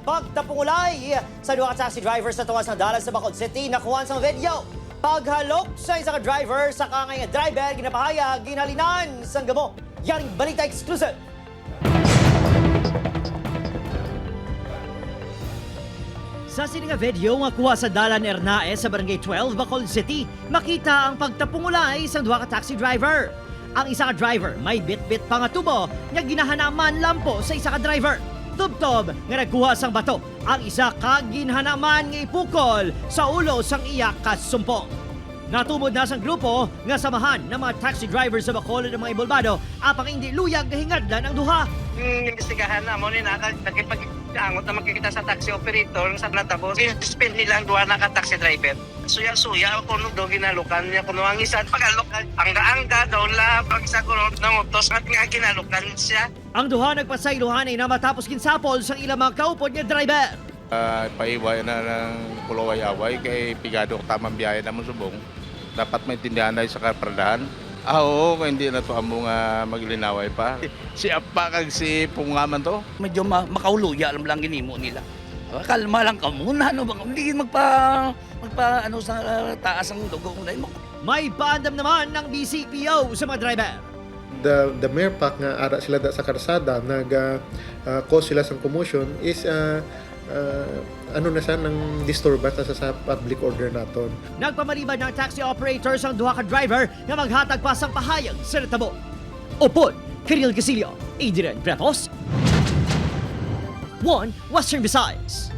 pagtapungulay sa duha ka taxi driver sa tuwas ng dalan sa Bacolod City. Nakuha sa video. Paghalok sa isa ka driver sa kangay nga driver, ginapahayag, ginhalinan sang gamo. Yaring balita exclusive. Sa sininga video nga kuha sa Dalan Ernae sa Barangay 12, Bacolod City, makita ang pagtapungulay sa duha ka taxi driver. Ang isa ka driver may bit-bit pa nga tubo nga ginahanaman lampo sa isa ka driver. Tubtob nga nagkuha sang bato. Ang isa ka ginhanaman nga ipukol sa ulo sang iya ka sumpong. Natumod na sang grupo nga samahan ng mga taxi drivers sa Bacolod ng mga ibolbado apang hindi luyag nga hingadlan ang duha. Imbestigahan na mo ni nakipag-angot na makikita sa taxi operator sa natapos. I-spend nila ang duha na ka-taxi driver. Suya-suya ako nung doon ginalukan niya kuno ang isa pagalukan. Angga-angga daw la pag isa ko nangutos at nga ginalukan siya. Ang duha nagpasaylohan ay na matapos kinsapol sa ilang mga kaupod nga driver. Paiway na ng kulaway-away kay pigado tamang biyahe na mo subong. Dapat may tindahan na sa kapradahan. Oo, kung hindi na to among maglinaway pa. Si Apa kag si Pungaman to. Medyo makauluya alam lang ginimo nila. Kalma lang ka muna, ano bang hindi magpa ano sa taas ang dugo mo. May paandam naman ng BCPO sa mga driver. The mere fact nga ara sila sa karsada cause sila sang commotion is ano na siya ng disturbance sa public order naton. Nagpamaliban ng taxi operators ang duha ka driver nga maghatag pa sang pahayag sa natabo. Upod, Kiril Gasilio, Adrian Bretos, 1 Western Visayas.